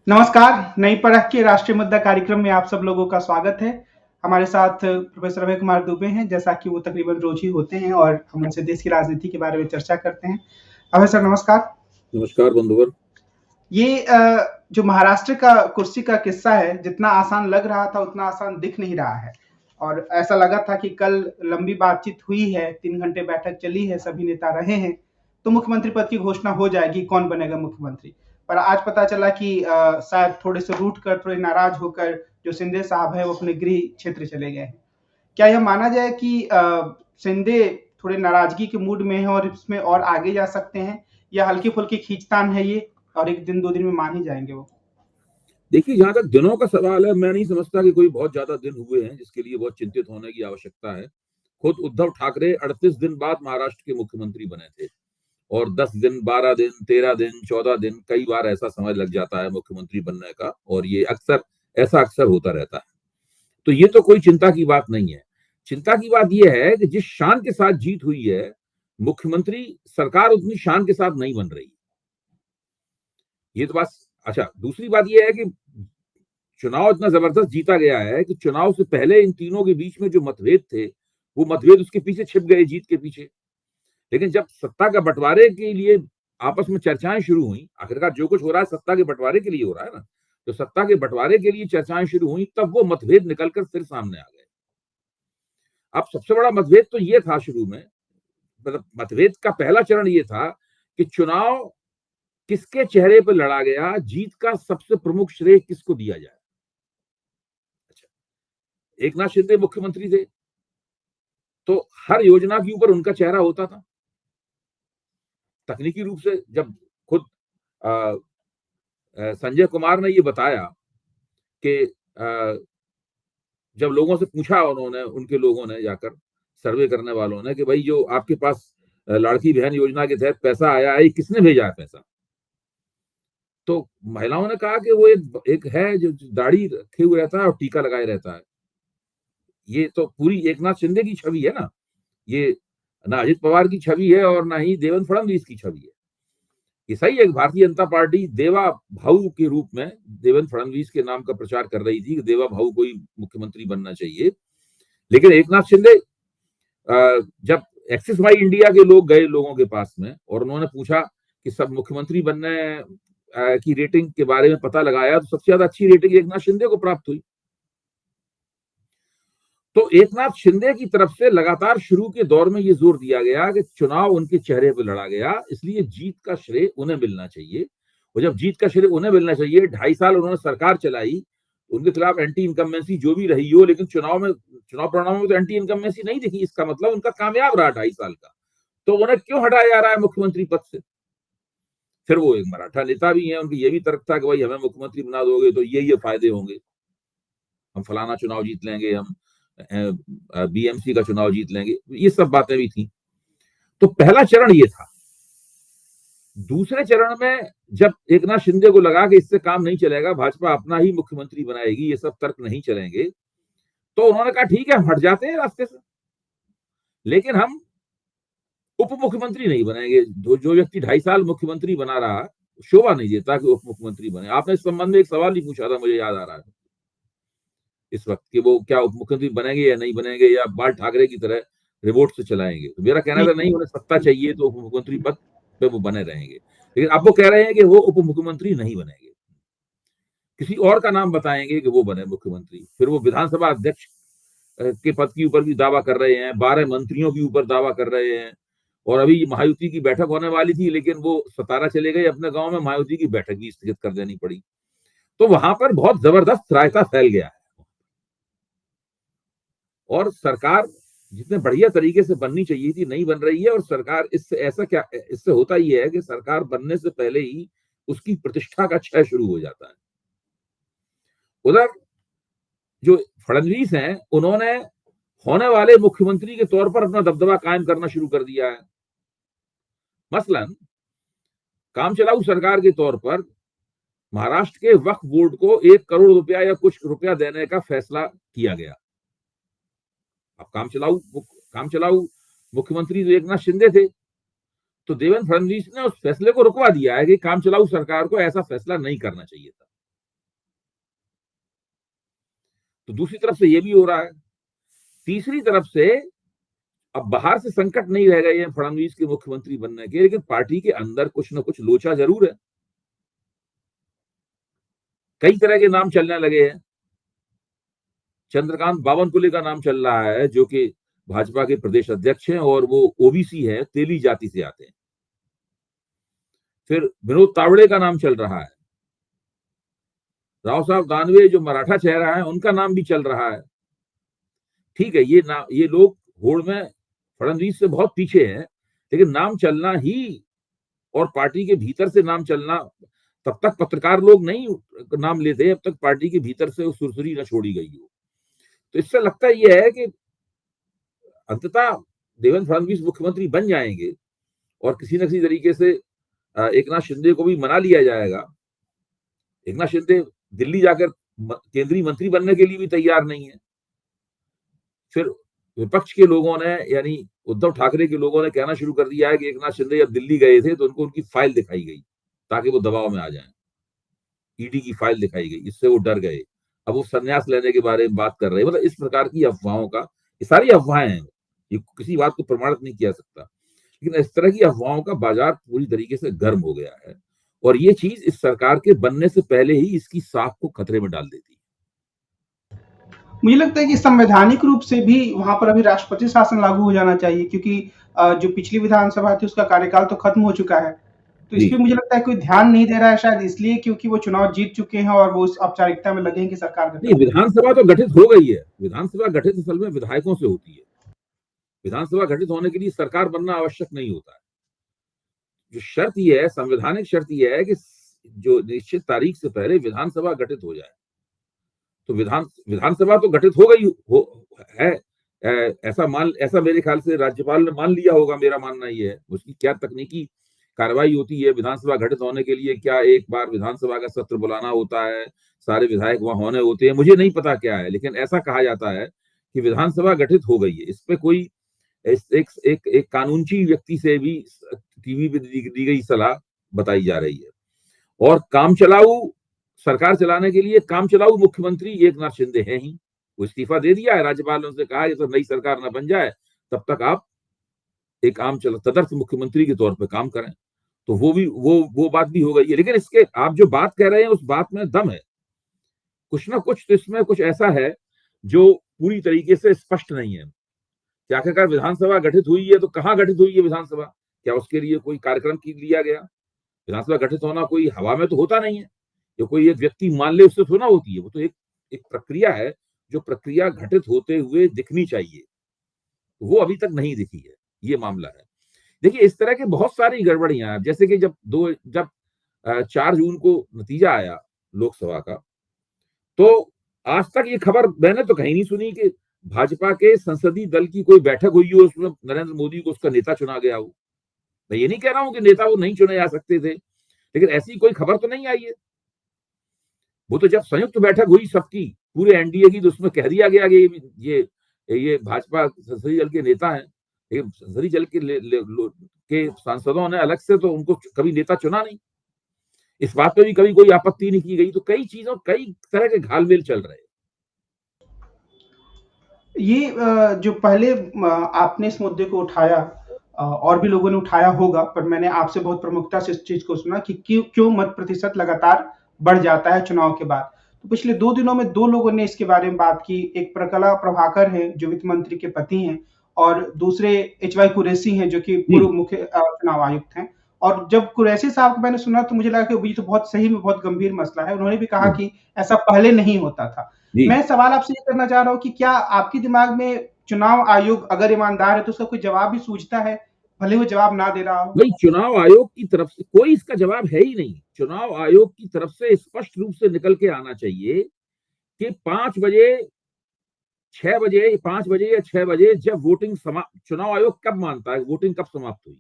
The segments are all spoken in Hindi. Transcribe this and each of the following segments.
नमस्कार, नई परख के राष्ट्रीय मुद्दा कार्यक्रम में आप सब लोगों का स्वागत है। हमारे साथ प्रोफेसर अभय कुमार दुबे हैं, जैसा कि वो तकरीबन रोज ही होते हैं और हम उनसे देश की राजनीति के बारे में चर्चा करते हैं। अभय सर नमस्कार। नमस्कार बंधुवर। ये जो महाराष्ट्र का कुर्सी का किस्सा है, जितना आसान लग रहा था उतना आसान दिख नहीं रहा है और ऐसा लगा था कि कल लंबी बातचीत हुई है, 3 घंटे बैठक चली है, सभी नेता रहे हैं, तो मुख्यमंत्री पद की घोषणा हो जाएगी, कौन बनेगा मुख्यमंत्री। पर आज पता चला कि शायद थोड़े से रूठ कर, थोड़े नाराज होकर जो शिंदे साहब है वो अपने गृह क्षेत्र चले गए हैं। क्या यह माना जाए कि शिंदे थोड़े नाराजगी के मूड में हैं और इसमें और आगे जा सकते हैं, या हल्की-फुल्की खींचतान है ये और 1 दिन 2 दिन में मान ही जाएंगे वो? देखिए, जहां तक दिनों का सवाल है, मैं नहीं समझता कि कोई बहुत ज्यादा दिन हुए हैं जिसके लिए बहुत चिंतित होने की आवश्यकता है। खुद उद्धव ठाकरे 38 दिन बाद महाराष्ट्र के मुख्यमंत्री बने थे और 10 दिन, 12 दिन, 13 दिन, 14 दिन, कई बार ऐसा समय लग जाता है मुख्यमंत्री बनने का और ये अक्सर होता रहता है। तो ये तो कोई चिंता की बात नहीं है। चिंता की बात यह है कि जिस शान के साथ जीत हुई है, मुख्यमंत्री सरकार उतनी शान के साथ नहीं बन रही। ये तो बात अच्छा। दूसरी बात यह है कि चुनाव इतना जबरदस्त जीता गया है कि चुनाव से पहले इन तीनों के बीच में जो मतभेद थे, वो मतभेद उसके पीछे छिप गए, जीत के पीछे। लेकिन जब सत्ता का बंटवारे के लिए आपस में चर्चाएं शुरू हुई, आखिरकार जो कुछ हो रहा है सत्ता के बंटवारे के लिए हो रहा है ना, तो सत्ता के बंटवारे के लिए चर्चाएं शुरू हुई, तब वो मतभेद निकलकर फिर सामने आ गए। अब सबसे बड़ा मतभेद तो ये था शुरू में, मतलब मतभेद का पहला चरण ये था कि चुनाव किसके चेहरे पर लड़ा गया, जीत का सबसे प्रमुख श्रेय किसको दिया जाए। एकनाथ शिंदे मुख्यमंत्री थे तो हर योजना के ऊपर उनका चेहरा होता था। तकनीकी रूप से जब खुद संजय कुमार ने ये बताया कि जब लोगों से पूछा, उन्होंने, उनके लोगों ने जाकर, सर्वे करने वालों ने, कि भाई जो आपके पास लाड़की बहन योजना के तहत पैसा आया है, किसने भेजा है पैसा, तो महिलाओं ने कहा कि वो एक है जो दाढ़ी रखे हुए रहता है और टीका लगाए रहता है। ये तो पूरी एकनाथ शिंदे की छवि है ना, ये ना अजित पवार की छवि है और ना ही देवेंद्र फडणवीस की छवि है। ये सही है, भारतीय जनता पार्टी देवा भाऊ के रूप में देवेंद्र फडणवीस के नाम का प्रचार कर रही थी कि देवा भाऊ को ही मुख्यमंत्री बनना चाहिए। लेकिन एकनाथ शिंदे जब एक्सिस वाई इंडिया के लोग गए लोगों के पास में और उन्होंने पूछा कि सब मुख्यमंत्री बनने की रेटिंग के बारे में पता लगाया, तो सबसे ज्यादा अच्छी रेटिंग एकनाथ शिंदे को प्राप्त हुई। तो एकनाथ शिंदे की तरफ से लगातार शुरू के दौर में यह जोर दिया गया कि चुनाव उनके चेहरे पर लड़ा गया, इसलिए जीत का श्रेय उन्हें मिलना चाहिए। और जब जीत का श्रेय उन्हें मिलना चाहिए, 2.5 साल उन्होंने सरकार चलाई, उनके खिलाफ एंटी इनकम्बेंसी जो भी रही हो, लेकिन चुनाव परिणामों में तो एंटी इनकम्बेंसी नहीं दिखी। इसका मतलब उनका कामयाब रहा 2.5 साल का। तो उन्हें क्यों हटाया जा रहा है मुख्यमंत्री पद से? फिर वो एक मराठा नेता भी हैं, उनकी ये भी तर्क था कि भाई हमें मुख्यमंत्री बना दोगे तो ये फायदे होंगे, हम फलाना चुनाव जीत लेंगे, हम बीएमसी का चुनाव जीत लेंगे, ये सब बातें भी थी। तो पहला चरण ये था। दूसरे चरण में जब एकनाथ शिंदे को लगा कि इससे काम नहीं चलेगा, भाजपा अपना ही मुख्यमंत्री बनाएगी, ये सब तर्क नहीं चलेंगे, तो उन्होंने कहा ठीक है, हम हट जाते हैं रास्ते से, लेकिन हम उप मुख्यमंत्री नहीं बनेंगे। जो व्यक्ति 2.5 साल मुख्यमंत्री बना रहा, शोभा नहीं देता कि उप मुख्यमंत्री बने। आपने इस संबंध में एक सवाल ही पूछा था, मुझे याद आ रहा है इस वक्त, कि वो क्या उप मुख्यमंत्री बनेंगे या नहीं बनेंगे, या बाल ठाकरे की तरह रिवोट से चलाएंगे। तो मेरा कहना था नहीं, उन्हें सत्ता चाहिए तो उप मुख्यमंत्री पद पे वो बने रहेंगे। लेकिन अब वो कह रहे हैं कि वो उप मुख्यमंत्री नहीं बनेंगे, किसी और का नाम बताएंगे कि वो बने मुख्यमंत्री। फिर वो विधानसभा अध्यक्ष के पद के ऊपर भी दावा कर रहे हैं, 12 मंत्रियों के ऊपर दावा कर रहे हैं। और अभी महायुति की बैठक होने वाली थी, लेकिन वो सतारा चले गए अपने गांव में, महायुति की बैठक भी स्थगित कर देनी पड़ी। तो वहां पर बहुत जबरदस्त रायता फैल गया है और सरकार जितने बढ़िया तरीके से बननी चाहिए थी नहीं बन रही है। और सरकार इससे होता ही है कि सरकार बनने से पहले ही उसकी प्रतिष्ठा का क्षय शुरू हो जाता है। उधर जो फडणवीस हैं, उन्होंने होने वाले मुख्यमंत्री के तौर पर अपना दबदबा कायम करना शुरू कर दिया है। मसलन काम चलाऊ सरकार के तौर पर महाराष्ट्र के वक्फ बोर्ड को 1 करोड़ रुपया या कुछ रुपया देने का फैसला किया गया। अब काम चलाऊ मुख्यमंत्री तो एकनाथ शिंदे थे, तो देवेंद्र फडणवीस ने उस फैसले को रुकवा दिया है कि काम चलाऊ सरकार को ऐसा फैसला नहीं करना चाहिए था। तो दूसरी तरफ से ये भी हो रहा है। तीसरी तरफ से अब बाहर से संकट नहीं रह गए हैं फडणवीस के मुख्यमंत्री बनने के, लेकिन पार्टी के अंदर कुछ ना कुछ लोचा जरूर है। कई तरह के नाम चलने लगे हैं। चंद्रकांत बावनकुले का नाम चल रहा है, जो कि भाजपा के प्रदेश अध्यक्ष हैं और वो ओबीसी है, तेली जाति से आते हैं। फिर विनोद तावड़े का नाम चल रहा है। राव साहब दानवे जो मराठा चेहरा है, उनका नाम भी चल रहा है। ठीक है, ये लोग होड़ में फडणवीस से बहुत पीछे हैं, लेकिन नाम चलना ही और पार्टी के भीतर से नाम चलना, तब तक पत्रकार लोग नहीं नाम लेते जब तक पार्टी के भीतर से वो सुरसुरी न छोड़ी गई हो। तो इससे लगता यह है कि अंततः देवेंद्र फडणवीस मुख्यमंत्री बन जाएंगे और किसी न किसी तरीके से एकनाथ शिंदे को भी मना लिया जाएगा। एकनाथ शिंदे दिल्ली जाकर केंद्रीय मंत्री बनने के लिए भी तैयार नहीं है। फिर विपक्ष के लोगों ने, यानी उद्धव ठाकरे के लोगों ने कहना शुरू कर दिया है कि एकनाथ शिंदे जब दिल्ली गए थे तो उनको उनकी फाइल दिखाई गई ताकि वो दबाव में आ जाएं। ईडी की फाइल दिखाई गई, इससे वो डर गए। अब वो संन्यास लेने के बारे में बात कर रहे हैं। मतलब इस प्रकार की अफवाहों का, ये सारी अफवाहें हैं, ये किसी बात को प्रमाणित नहीं किया सकता, लेकिन इस तरह की अफवाहों का बाजार पूरी तरीके से गर्म हो गया है और ये चीज इस सरकार के बनने से पहले ही इसकी साख को खतरे में डाल देती है। मुझे लगता है कि संवैधानिक रूप से भी वहां पर अभी राष्ट्रपति शासन लागू हो जाना चाहिए, क्योंकि जो पिछली विधानसभा थी उसका कार्यकाल तो खत्म हो चुका है। तो इस पे मुझे लगता है कोई ध्यान नहीं दे रहा है, शायद इसलिए क्योंकि वो चुनाव जीत चुके हैं और वो उस औपचारिकता में लगे हैं कि सरकार नहीं, गठन। विधानसभा तो गठित हो गई है। विधानसभा गठित असल में विधायकों से होती है। विधानसभा गठित होने के लिए सरकार बनना आवश्यक नहीं होता है। जो शर्त यह है, संवैधानिक शर्त यह है कि जो निश्चित तारीख से पहले विधानसभा गठित हो जाए। तो विधानसभा तो गठित हो गई है। ऐसा मेरे ख्याल से राज्यपाल ने मान लिया होगा, मेरा मानना ये है। उसकी क्या तकनीकी कार्रवाई होती है विधानसभा गठित होने के लिए, क्या एक बार विधानसभा का सत्र बुलाना होता है, सारे विधायक वहां होने होते हैं, मुझे नहीं पता क्या है, लेकिन ऐसा कहा जाता है कि विधानसभा गठित हो गई है। इस पे कोई एक कानूनी व्यक्ति से भी टीवी पे दी गई सलाह बताई जा रही है। और काम चलाऊ सरकार चलाने के लिए काम चलाऊ मुख्यमंत्री एकनाथ शिंदे है ही। वो इस्तीफा दे दिया है, राज्यपाल ने उनसे कहा है जब नई सरकार न बन जाए तब तक आप एक तदर्थ मुख्यमंत्री के तौर पर काम करें। तो वो बात भी हो गई है। लेकिन इसके आप जो बात कह रहे हैं उस बात में दम है। कुछ ना कुछ तो इसमें कुछ ऐसा है जो पूरी तरीके से स्पष्ट नहीं है कि आखिरकार विधानसभा गठित हुई है तो कहाँ गठित हुई है विधानसभा, क्या उसके लिए कोई कार्यक्रम लिया गया? विधानसभा गठित होना कोई हवा में तो होता नहीं है, जो कोई एक व्यक्ति मान ले उससे थोड़ा होती है। वो तो एक प्रक्रिया है, जो प्रक्रिया घटित होते हुए दिखनी चाहिए, वो अभी तक नहीं दिखी है। ये मामला है। देखिए, इस तरह के बहुत सारी गड़बड़ियां हैं। जैसे कि जब 4 जून को नतीजा आया लोकसभा का, तो आज तक ये खबर मैंने तो कहीं नहीं सुनी कि भाजपा के संसदीय दल की कोई बैठक हुई हो, उसमें नरेंद्र मोदी को उसका नेता चुना गया हो। मैं ये नहीं कह रहा हूं कि नेता वो नहीं चुने जा सकते थे, लेकिन ऐसी कोई खबर तो नहीं आई है। वो तो जब संयुक्त बैठक हुई सबकी, पूरे एनडीए की, तो उसमें कह दिया गया कि ये भाजपा संसदीय दल के नेता हैं। लेकिन संसदीय दल के सांसदों ने अलग से तो उनको कभी नेता चुना नहीं। इस बात पे भी कभी कोई आपत्ति नहीं की गई। तो कई तरह के घालमेल चल रहे हैं। ये जो पहले आपने इस मुद्दे को उठाया, और भी लोगों ने उठाया होगा, पर मैंने आपसे बहुत प्रमुखता से इस चीज को सुना कि क्यों मत प्रतिशत लगातार बढ़ जाता है चुनाव के बाद। तो पिछले 2 दिनों में 2 लोगों ने इसके बारे में बात की। एक प्रकला प्रभाकर हैं जो वित्त मंत्री के पति हैं, और दूसरे एचवाई कुरैशी हैं जो कि पूर्व मुख्य चुनाव आयुक्त हैं। और जब कुरैशी साहब को मैंने सुना तो मुझे लगा कि ये तो बहुत सही में बहुत गंभीर मसला है। उन्होंने भी कहा कि ऐसा पहले नहीं होता था। मैं सवाल आपसे ये करना चाह रहा हूँ कि क्या आपके दिमाग में चुनाव आयोग अगर ईमानदार है तो उसका कोई जवाब भी सूझता है, भले वो जवाब ना दे रहा हो? भाई, चुनाव आयोग की तरफ से कोई इसका जवाब है ही नहीं। चुनाव आयोग की तरफ से स्पष्ट रूप से निकल के आना चाहिए कि 5 बजे 6 बजे 5 बजे या 6 बजे जब वोटिंग समाप्त, चुनाव आयोग कब मानता है वोटिंग कब समाप्त हुई?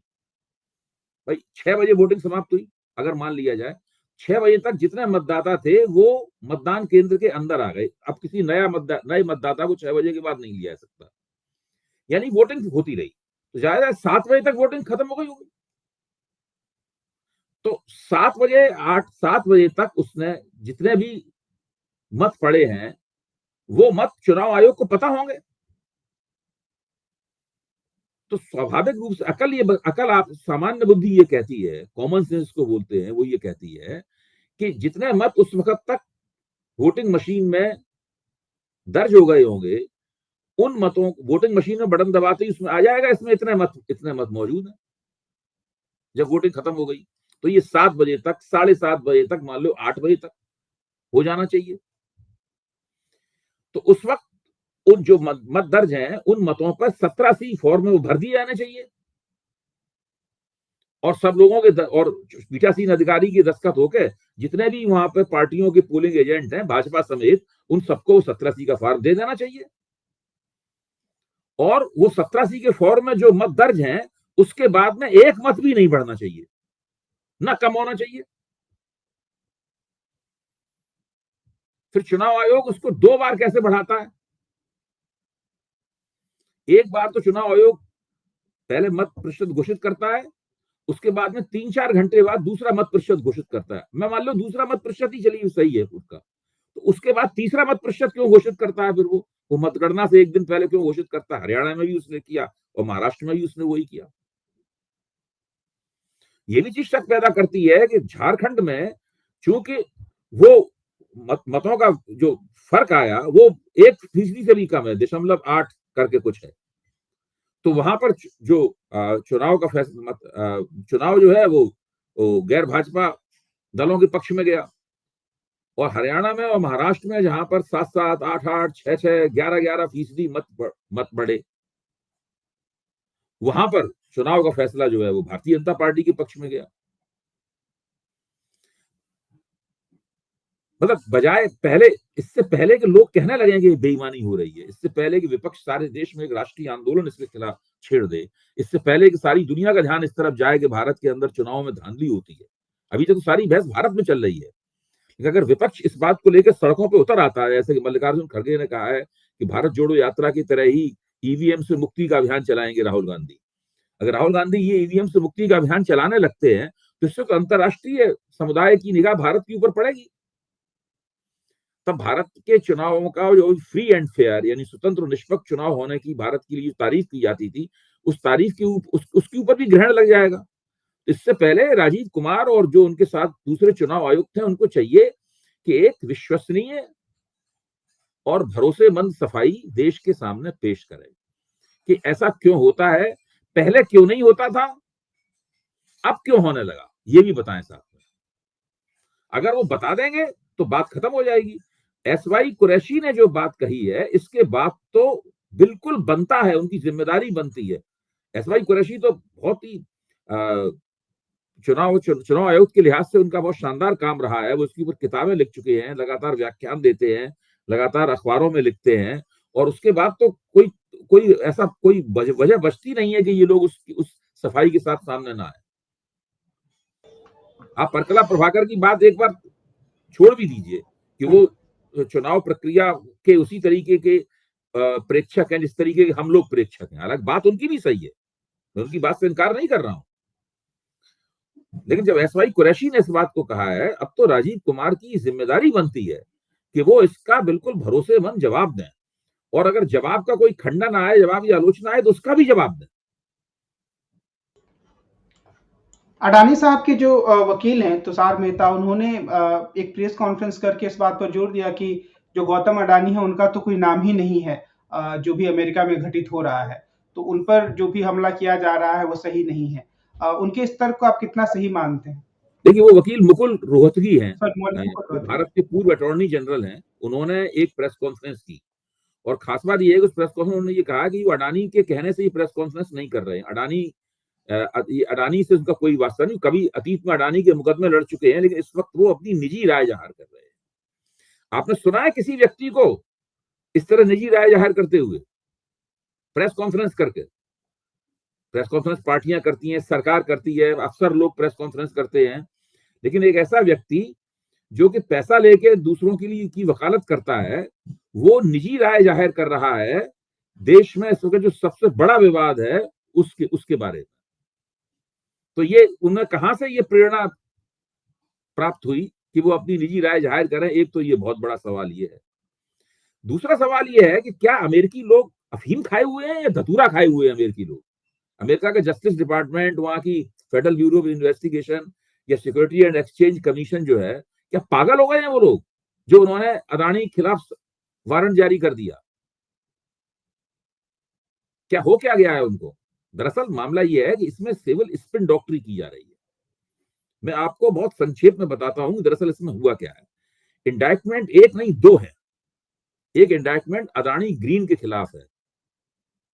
भाई 6 बजे वोटिंग समाप्त हुई, अगर मान लिया जाए 6 बजे तक जितने मतदाता थे वो मतदान केंद्र के अंदर आ गए। अब किसी नए मतदाता को 6 बजे के बाद नहीं लिया जा सकता, यानी वोटिंग होती रही। तो ज्यादा 7 बजे तक वोटिंग खत्म हो गई होगी। तो 7 बजे तक उसने जितने भी मत पड़े हैं वो मत चुनाव आयोग को पता होंगे। तो स्वाभाविक रूप से अकल आप सामान्य बुद्धि ये कहती है, कॉमन सेंस को बोलते हैं, वो ये कहती है कि जितने मत उस वक्त तक वोटिंग मशीन में दर्ज हो गए होंगे, उन मतों वोटिंग मशीन में बटन दबाते ही उसमें आ जाएगा इसमें इतने मत मौजूद हैं। जब वोटिंग खत्म हो गई तो ये 7 बजे तक, 7:30 बजे तक, मान लो 8 बजे तक हो जाना चाहिए। तो उस वक्त उन जो मत दर्ज हैं, उन मतों पर 17C फॉर्म में वो भर दिए जाने चाहिए और सब लोगों के और पीठासीन अधिकारी की दस्तखत होके जितने भी वहां पे पार्टियों के पोलिंग एजेंट हैं, भाजपा समेत, उन सबको 17C का फॉर्म दे देना चाहिए। और वो 17C के फॉर्म में जो मत दर्ज हैं, उसके बाद में एक मत भी नहीं बढ़ना चाहिए, ना कम होना चाहिए। फिर चुनाव आयोग उसको 2 बार कैसे बढ़ाता है? एक बार तो चुनाव आयोग पहले मत प्रतिशत घोषित करता है, उसके बाद में 3-4 घंटे बाद दूसरा मत प्रतिशत घोषित करता है। मैं मान लो दूसरा मत प्रतिशत ही चलिए सही है उसका, तो उसके बाद तीसरा मत प्रतिशत क्यों घोषित करता है? फिर वो मतगणना से एक दिन पहले क्यों घोषित करता है? हरियाणा में भी उसने किया और महाराष्ट्र में भी उसने वही किया। ये भी चीज शक पैदा करती है कि झारखंड में चूंकि वो मतों का जो फर्क आया वो 1% से भी कम है, 0.8 करके कुछ है, तो वहां पर जो चुनाव का फैसला चुनाव जो है वो गैर भाजपा दलों के पक्ष में गया। और हरियाणा में और महाराष्ट्र में जहां पर 7-7, 8-8, 6-6, 11-11% मत बढ़े, वहां पर चुनाव का फैसला जो है वो भारतीय जनता पार्टी के पक्ष में गया। मतलब बजाय पहले, इससे पहले कि लोग कहने लगे कि बेईमानी हो रही है, इससे पहले कि विपक्ष सारे देश में एक राष्ट्रीय आंदोलन इसके खिलाफ छेड़ दे, इससे पहले कि सारी दुनिया का ध्यान इस तरफ जाए कि भारत के अंदर चुनाव में धांधली होती है, अभी तक तो सारी बहस भारत में चल रही है। लेकिन अगर विपक्ष इस बात को लेकर सड़कों पर उतर आता है, जैसे कि मल्लिकार्जुन खड़गे ने कहा है कि भारत जोड़ो यात्रा की तरह ही ईवीएम से मुक्ति का अभियान चलाएंगे राहुल गांधी, अगर राहुल गांधी ये ईवीएम से मुक्ति का अभियान चलाने लगते हैं तो इससे तो अंतर्राष्ट्रीय समुदाय की निगाह भारत के ऊपर पड़ेगी। तब भारत के चुनावों का जो फ्री एंड फेयर यानी स्वतंत्र और निष्पक्ष चुनाव होने की भारत के लिए तारीफ की जाती थी, उस तारीफ के उसके ऊपर भी ग्रहण लग जाएगा। इससे पहले राजीव कुमार और जो उनके साथ दूसरे चुनाव आयुक्त थे, उनको चाहिए कि एक विश्वसनीय और भरोसेमंद सफाई देश के सामने पेश करें कि ऐसा क्यों होता है, पहले क्यों नहीं होता था, अब क्यों होने लगा, ये भी बताएं साथ में। अगर वो बता देंगे तो बात खत्म हो जाएगी। एसवाई कुरैशी ने जो बात कही है, इसके बाद तो बिल्कुल बनता है, उनकी जिम्मेदारी बनती है। एसवाई कुरैशी तो बहुत ही चुनाव आयोग के लिहाज से उनका बहुत शानदार काम रहा है। वो इसके ऊपर किताबें लिख चुके हैं, लगातार व्याख्यान देते हैं, लगातार अखबारों में लिखते हैं, और उसके बाद तो कोई ऐसा कोई वजह बचती नहीं है कि ये लोग उस सफाई के साथ सामने ना आए। आप परकला प्रभाकर की बात एक बार छोड़ भी दीजिए कि वो चुनाव प्रक्रिया के उसी तरीके के प्रेक्षक हैं जिस तरीके के हम लोग प्रेक्षक हैं। हालांकि बात उनकी भी सही है, मैं उनकी बात से इनकार नहीं कर रहा हूं, लेकिन जब एसवाई कुरैशी ने इस बात को कहा है, अब तो राजीव कुमार की जिम्मेदारी बनती है कि वो इसका बिल्कुल भरोसेमंद जवाब दें, और अगर जवाब का कोई खंडन आए, जवाब या आलोचना आए, तो उसका भी जवाब दें। अडानी साहब के जो वकील हैं तुषार मेहता, उन्होंने एक प्रेस कॉन्फ्रेंस करके इस बात पर जोर दिया कि जो गौतम अडानी है उनका तो कोई नाम ही नहीं है, जो भी अमेरिका में घटित हो रहा है, तो उन पर जो भी हमला किया जा रहा है वो सही नहीं है। उनके इस तर्क को आप कितना सही मानते हैं? देखिए, वो वकील मुकुल रोहतगी हैं, सर, भारत के पूर्व अटॉर्नी जनरल हैं। उन्होंने एक प्रेस कॉन्फ्रेंस की, और खास बात यह है कि उस प्रेस कॉन्फ्रेंस में उन्होंने ये कहा कि वो अडानी के कहने से ये प्रेस कॉन्फ्रेंस नहीं कर रहे हैं। अडानी से उनका कोई वास्ता नहीं, कभी अतीत में अडानी के मुकदमे लड़ चुके हैं, लेकिन इस वक्त वो अपनी निजी राय जाहिर कर रहे हैं। आपने सुना है किसी व्यक्ति को इस तरह निजी राय जाहिर करते हुए प्रेस कॉन्फ्रेंस करके? प्रेस कॉन्फ्रेंस पार्टियां करती हैं, सरकार करती है, अक्सर लोग प्रेस कॉन्फ्रेंस करते हैं, लेकिन एक ऐसा व्यक्ति जो कि पैसा लेके दूसरों के लिए की वकालत करता है, वो निजी राय जाहिर कर रहा है देश में इस वक्त जो सबसे बड़ा विवाद है उसके बारे में। तो ये उन्हें कहां से ये प्रेरणा प्राप्त हुई कि वो अपनी निजी राय जाहिर करें? एक तो ये बहुत बड़ा सवाल ये है। दूसरा सवाल यह है कि क्या अमेरिकी लोग अफीम खाए हुए हैं या धतूरा खाए हुए हैं अमेरिकी लोग? अमेरिका का जस्टिस डिपार्टमेंट, वहां की फेडरल ब्यूरो ऑफ इन्वेस्टिगेशन या सिक्योरिटी एंड एक्सचेंज कमीशन जो है, क्या पागल हो गए हैं वो लोग जो उन्होंने अदानी के खिलाफ वारंट जारी कर दिया? क्या हो क्या गया है उनको? दरअसल मामला यह है कि इसमें सिविल स्पिन डॉक्टरी की जा रही है। मैं आपको बहुत संक्षेप में बताता हूं दरअसल इसमें हुआ क्या है। इंडाइटमेंट एक नहीं दो है। एक इंडाइटमेंट अदानी ग्रीन के खिलाफ है,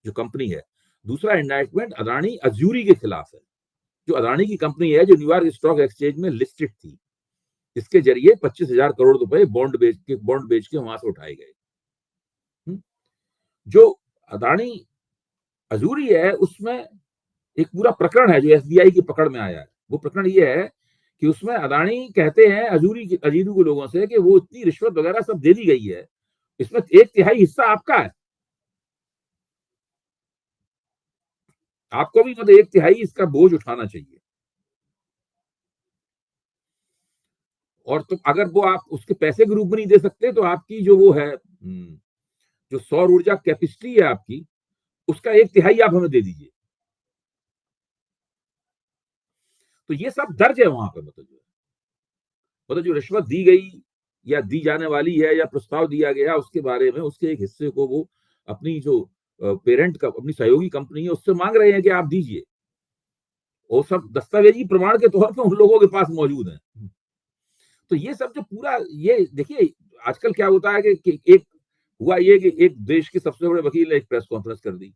जो कंपनी है। दूसरा इंडाइटमेंट अदानी अजूरी के खिलाफ है, जो अदानी की कंपनी है, जो न्यूयॉर्क स्टॉक एक्सचेंज में लिस्टेड थी। इसके जरिए 25,000 करोड़ रुपए बॉन्ड बेच के वहां से उठाए गए। जो अदानी अजूरी है उसमें एक पूरा प्रकरण है जो एसबीआई की पकड़ में आया है। वो प्रकरण ये है कि उसमें अदानी कहते हैं अजूरी के लोगों से कि वो इतनी रिश्वत वगैरह सब दे दी गई है, इसमें 1/3 हिस्सा आपका है, आपको भी मतलब 1/3 इसका बोझ उठाना चाहिए। और तो अगर वो आप उसके पैसे के रूप में नहीं दे सकते तो आपकी जो वो है जो सौर ऊर्जा कैपेसिटी है आपकी, उसका 1/3 आप हमें दे दीजिए। तो ये सब दर्ज है वहां पे। मतलब जो रिश्वत दी गई या दी जाने वाली है या प्रस्ताव दिया गया उसके बारे में, उसके एक हिस्से को वो अपनी जो पेरेंट का अपनी सहयोगी कंपनी है उससे मांग रहे हैं कि आप दीजिए। वो सब दस्तावेजी प्रमाण के तौर पे उन लोगों के पास मौजूद है। तो ये सब जो पूरा ये देखिए आजकल क्या होता है कि एक हुआ ये कि एक देश के सबसे बड़े वकील ने एक प्रेस कॉन्फ्रेंस कर दी,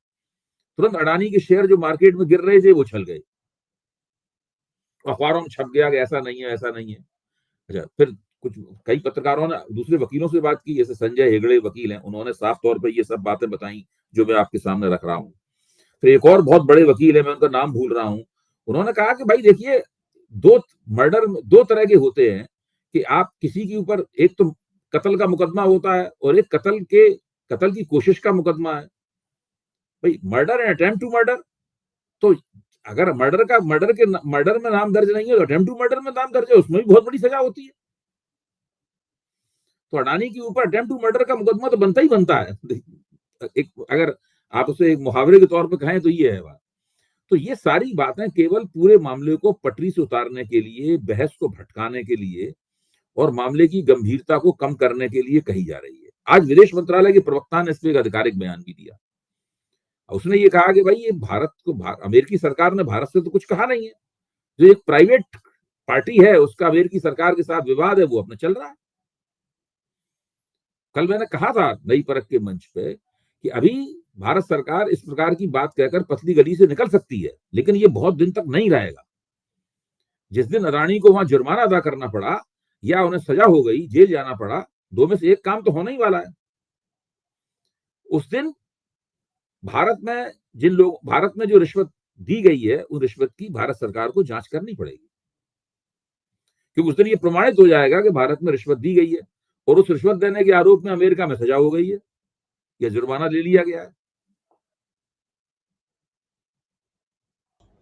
तुरंत अडानी के शेयर जो मार्केट में गिर रहे थे वो छल गए, अखबारों में छप गया कि ऐसा नहीं है, ऐसा नहीं है। अच्छा, फिर कुछ कई पत्रकारों ने दूसरे वकीलों से बात की, जैसे संजय हेगड़े वकील हैं, उन्होंने साफ तौर पे ये सब बातें बताई जो मैं आपके सामने रख रहा हूँ। फिर एक और बहुत बड़े वकील है, मैं उनका नाम भूल रहा हूँ, उन्होंने कहा कि भाई देखिए, दो तरह के होते हैं कि आप किसी के ऊपर, एक तो कत्ल का मुकदमा होता है और एक कत्ल की कोशिश का मुकदमा है। भाई murder and attempt to murder, तो अगर मर्डर में नाम दर्ज नहीं है तो अटेम्प्ट टू मर्डर में नाम दर्ज है, उसमें भी बहुत बड़ी सजा होती है। तो अडानी के ऊपर अटेम्प्ट टू मर्डर का मुकदमा तो बनता ही बनता है। एक अगर आप उसे एक मुहावरे के तौर पर कहें तो ये है बात। तो ये सारी बातें केवल पूरे मामले को पटरी से उतारने के लिए, बहस को भटकाने के लिए और मामले की गंभीरता को कम करने के लिए कही जा रही है। आज विदेश मंत्रालय के प्रवक्ता ने इस पर एक आधिकारिक बयान भी दिया। उसने ये कहा कि भाई ये अमेरिकी सरकार ने भारत से तो कुछ कहा नहीं है, जो एक प्राइवेट पार्टी है उसका अमेरिकी सरकार के साथ विवाद है वो अपना चल रहा है। कल मैंने कहा था नई परख के मंच पे कि अभी भारत सरकार इस प्रकार की बात कहकर पतली गली से निकल सकती है, लेकिन ये बहुत दिन तक नहीं रहेगा। जिस दिन अदानी को वहां जुर्माना अदा करना पड़ा या उन्हें सजा हो गई, जेल जाना पड़ा, दो में से एक काम तो होने ही वाला है। उस दिन भारत में जो रिश्वत दी गई है उस रिश्वत की भारत सरकार को जांच करनी पड़ेगी, क्योंकि उस दिन ये प्रमाणित हो जाएगा कि भारत में रिश्वत दी गई है और उस रिश्वत देने के आरोप में अमेरिका में सजा हो गई है या जुर्माना ले लिया गया है।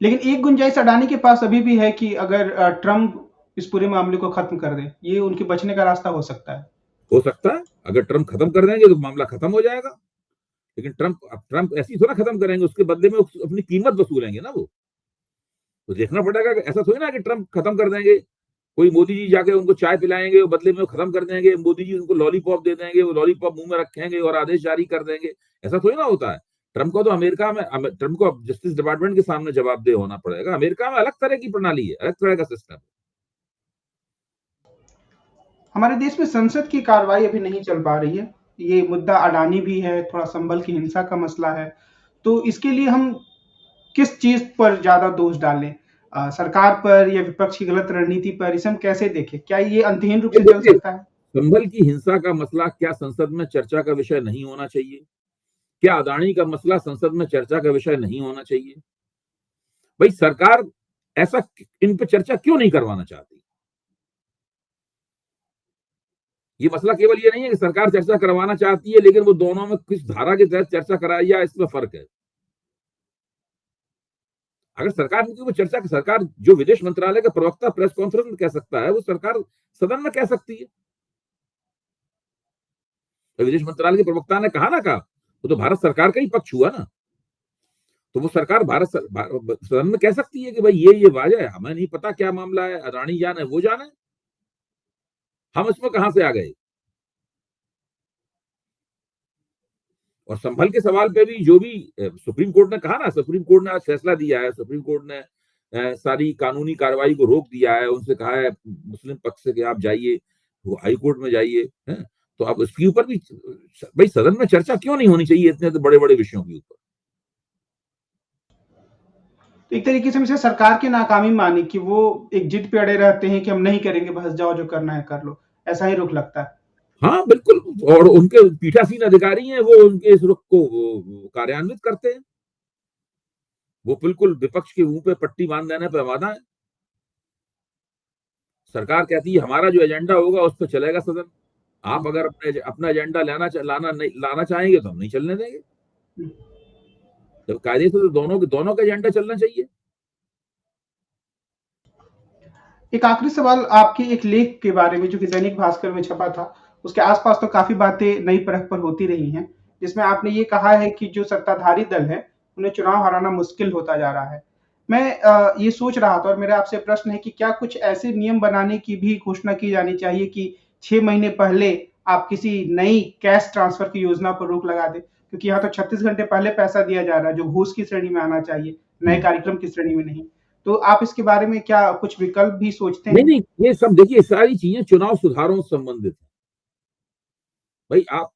लेकिन एक गुंजाइश अडानी के पास अभी भी है कि अगर ट्रंप इस पूरे मामले को खत्म कर दे, ये उनके बचने का रास्ता हो सकता है। हो सकता है अगर ट्रंप खत्म कर देंगे तो मामला खत्म हो जाएगा, लेकिन ट्रंप ऐसी थोड़ा खत्म करेंगे, उसके बदले में अपनी कीमत वसूलेंगे ना वो। तो देखना पड़ेगा कि ऐसा थोड़ी ना कि ट्रंप खत्म कर देंगे, कोई मोदी जी जाके उनको चाय पिलाएंगे, वो बदले में वो खत्म कर देंगे, मोदी जी उनको लॉलीपॉप दे देंगे, वो लॉलीपॉप मुंह में रखेंगे और आदेश जारी कर देंगे। ऐसा थोड़ी ना होता है। ट्रंप को तो ट्रंप को जस्टिस डिपार्टमेंट के सामने जवाबदेह होना पड़ेगा। अमेरिका में अलग तरह की प्रणाली है, अलग तरह का सिस्टम है। हमारे देश में संसद की कार्रवाई अभी नहीं चल पा रही है। ये मुद्दा अडानी भी है, थोड़ा संभल की हिंसा का मसला है। तो इसके लिए हम किस चीज पर ज्यादा दोष डालें, सरकार पर या विपक्ष की गलत रणनीति पर? इसे हम कैसे देखें? क्या ये अंतहीन रूप से चल सकता है? संभल की हिंसा का मसला क्या संसद में चर्चा का विषय नहीं होना चाहिए? क्या अदानी का मसला संसद में चर्चा का विषय नहीं होना चाहिए? भाई सरकार ऐसा इन पे चर्चा क्यों नहीं करवाना चाहती? ये मसला केवल ये नहीं है कि सरकार चर्चा करवाना चाहती है, लेकिन वो दोनों में किस धारा के तहत चर्चा कराई जाए इसमें फर्क है। अगर सरकार जो विदेश मंत्रालय का प्रवक्ता प्रेस कॉन्फ्रेंस में कह सकता है, वो सरकार सदन में कह सकती है। विदेश मंत्रालय के प्रवक्ता ने कहा वो तो भारत सरकार का ही पक्ष हुआ ना। तो वो सरकार सदन में कह सकती है कि भाई ये वाजह है, हमें नहीं पता क्या मामला है, अडानी जाने वो जाने, हम इसमें कहां से आ गए। और संभल के सवाल पे भी जो भी सुप्रीम कोर्ट ने कहा ना, सुप्रीम कोर्ट ने आज फैसला दिया है, सुप्रीम कोर्ट ने सारी कानूनी कार्रवाई को रोक दिया है, उनसे कहा है मुस्लिम पक्ष से कि आप जाइए, वो हाई कोर्ट में जाइए। तो अब इसके ऊपर भी भाई सदन में चर्चा क्यों नहीं होनी चाहिए इतने तो बड़े बड़े विषयों के ऊपर। तो एक तरीके से मुझे सरकार की नाकामी मानी कि वो एक जिद पे अड़े रहते हैं कि हम नहीं करेंगे, बस जाओ जो करना है कर लो, ऐसा ही रुख लगता है। हाँ बिल्कुल, और उनके पीठासीन अधिकारी हैं, वो उनके इस रुख को कार्यान्वित करते हैं। वो बिल्कुल विपक्ष के मुंह पे पट्टी बांध देने पे आमादा है। सरकार कहती है हमारा जो एजेंडा होगा उस पर चलेगा सदन, आप अगर अपना एजेंडा लाना चाहेंगे तो हम नहीं चलने देंगे। जब कायदे से तो दोनों का एजेंडा चलना चाहिए। एक आखिरी सवाल आपके एक लेख के बारे में जो कि दैनिक भास्कर में छपा था, उसके आसपास तो काफी बातें नई परख पर होती रही हैं, जिसमें आपने ये कहा है कि जो सत्ताधारी दल है उन्हें चुनाव हराना मुश्किल होता जा रहा है। मैं ये सोच रहा था और मेरा आपसे प्रश्न है कि क्या कुछ ऐसे नियम बनाने की भी घोषणा की जानी चाहिए कि 6 महीने पहले आप किसी नई कैश ट्रांसफर की योजना पर रोक लगा दें, क्योंकि यहाँ तो 36 घंटे पहले पैसा दिया जा रहा है जो घूस की श्रेणी में आना चाहिए, नए कार्यक्रम की श्रेणी में नहीं। तो आप इसके बारे में क्या कुछ विकल्प भी सोचते हैं? नहीं, ये सब देखिए सारी चीजें चुनाव सुधारों से संबंधित है। भाई आप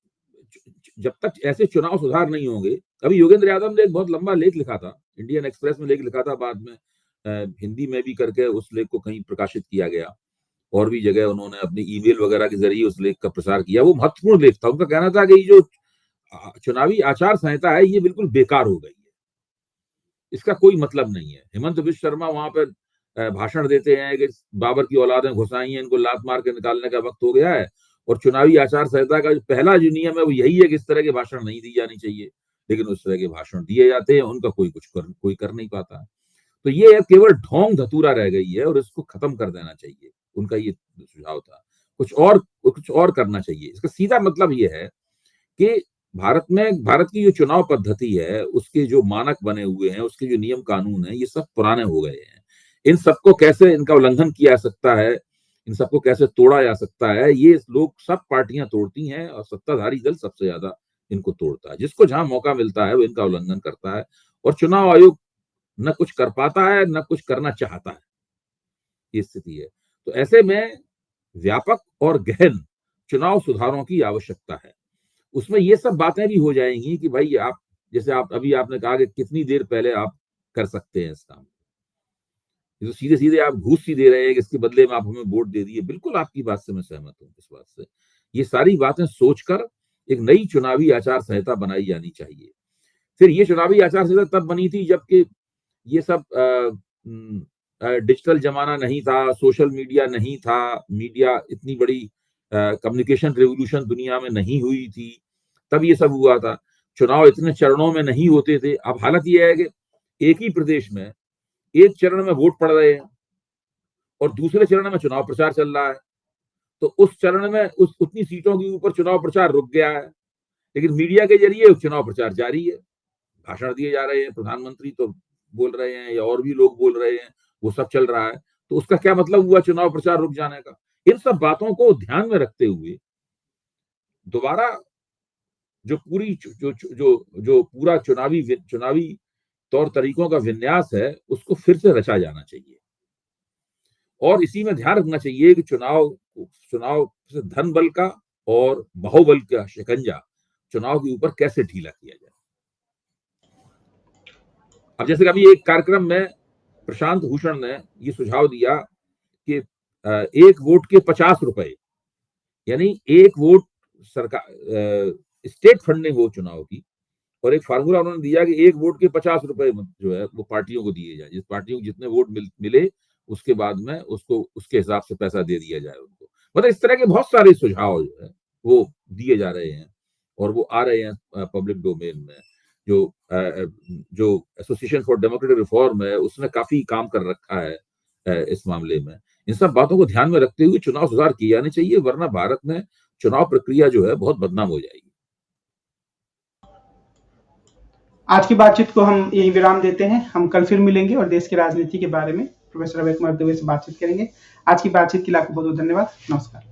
जब तक ऐसे चुनाव सुधार नहीं होंगे, अभी योगेंद्र यादव ने एक बहुत लंबा लेख लिखा था, इंडियन एक्सप्रेस में लेख लिखा था, बाद में हिंदी में भी करके उस लेख को कहीं प्रकाशित किया गया, और भी जगह उन्होंने अपनी ईमेल वगैरह के जरिए उस लेख का प्रसार किया। वो महत्वपूर्ण लेख था। उनका कहना था कि ये जो चुनावी आचार संहिता है ये बिल्कुल बेकार हो गई है, इसका कोई मतलब नहीं है। हेमंत बिश्व शर्मा वहां पर भाषण देते हैं कि बाबर की औलादें घुसाई हैं, इनको लात मार के निकालने का वक्त हो गया है, और चुनावी आचार संहिता का पहला जो नियम है वो यही है कि इस तरह के भाषण नहीं दी जानी चाहिए, लेकिन उस तरह के भाषण दिए जाते हैं, उनका कोई कर नहीं पाता। तो ये केवल ढोंग धतूरा रह गई है और इसको खत्म कर देना चाहिए, उनका ये सुझाव था। कुछ और करना चाहिए। इसका सीधा मतलब ये है कि भारत की जो चुनाव पद्धति है, उसके जो मानक बने हुए हैं, उसके जो नियम कानून है, ये सब पुराने हो गए हैं। इन सबको कैसे इनका उल्लंघन किया जा सकता है, इन सबको कैसे तोड़ा जा सकता है, ये लोग सब पार्टियां तोड़ती हैं और सत्ताधारी दल सबसे ज्यादा इनको तोड़ता है। जिसको जहां मौका मिलता है वो इनका उल्लंघन करता है, और चुनाव आयोग न कुछ कर पाता है न कुछ करना चाहता है, ये स्थिति है। तो ऐसे में व्यापक और गहन चुनाव सुधारों की आवश्यकता है। उसमें ये सब बातें भी हो जाएंगी कि भाई आप जैसे अभी आपने कहा कि कितनी देर पहले आप कर सकते हैं इस काम, तो सीधे सीधे आप घूस ही दे रहे हैं कि इसके बदले में आप हमें वोट दे दिए। बिल्कुल आपकी बात से मैं सहमत हूं। इस बात से ये सारी बातें सोचकर एक नई चुनावी आचार संहिता बनाई जानी चाहिए। फिर ये चुनावी आचार संहिता तब बनी थी जबकि ये सब डिजिटल जमाना नहीं था, सोशल मीडिया नहीं था, मीडिया इतनी बड़ी कम्युनिकेशन रेवोल्यूशन दुनिया में नहीं हुई थी, तब ये सब हुआ था। चुनाव इतने चरणों में नहीं होते थे। अब हालत ये है कि एक ही प्रदेश में एक चरण में वोट पड़ रहे हैं और दूसरे चरण में चुनाव प्रचार चल रहा है। तो उस चरण में उतनी सीटों के ऊपर चुनाव प्रचार रुक गया है, लेकिन मीडिया के जरिए चुनाव प्रचार जारी है। भाषण दिए जा रहे हैं, प्रधानमंत्री तो बोल रहे हैं या और भी लोग बोल रहे हैं, वो सब चल रहा है। तो उसका क्या मतलब हुआ चुनाव प्रचार रुक जाने का? इन सब बातों को ध्यान में रखते हुए दोबारा जो पूरा चुनावी तौर तरीकों का विन्यास है उसको फिर से रचा जाना चाहिए। और इसी में ध्यान रखना चाहिए कि चुनाव से धन बल का और बाहुबल का शिकंजा चुनाव के ऊपर कैसे ढीला किया जाए। अब जैसे कभी एक कार्यक्रम में प्रशांत भूषण ने ये सुझाव दिया कि एक वोट के 50 रुपए, यानी एक वोट सरकार स्टेट फंडिंग हो चुनाव की, और एक फार्मूला उन्होंने दिया कि एक वोट के 50 रुपए जो है वो पार्टियों को दिए जाए। जिस पार्टियों को जितने वोट मिले उसके बाद में उसको उसके हिसाब से पैसा दे दिया जाए उनको। मतलब इस तरह के बहुत सारे सुझाव जो है वो दिए जा रहे हैं और वो आ रहे हैं पब्लिक डोमेन में। जो एसोसिएशन फॉर डेमोक्रेटिक रिफॉर्म है उसने काफी काम कर रखा है इस मामले में। इन सब बातों को ध्यान में रखते हुए चुनाव सुधार किए जाने चाहिए, वरना भारत में चुनाव प्रक्रिया जो है बहुत बदनाम हो जाएगी। आज की बातचीत को हम यही विराम देते हैं। हम कल फिर मिलेंगे और देश की राजनीति के बारे में प्रोफेसर अभय कुमार दुबे से बातचीत करेंगे। आज की बातचीत के लिए आपको बहुत बहुत धन्यवाद। नमस्कार।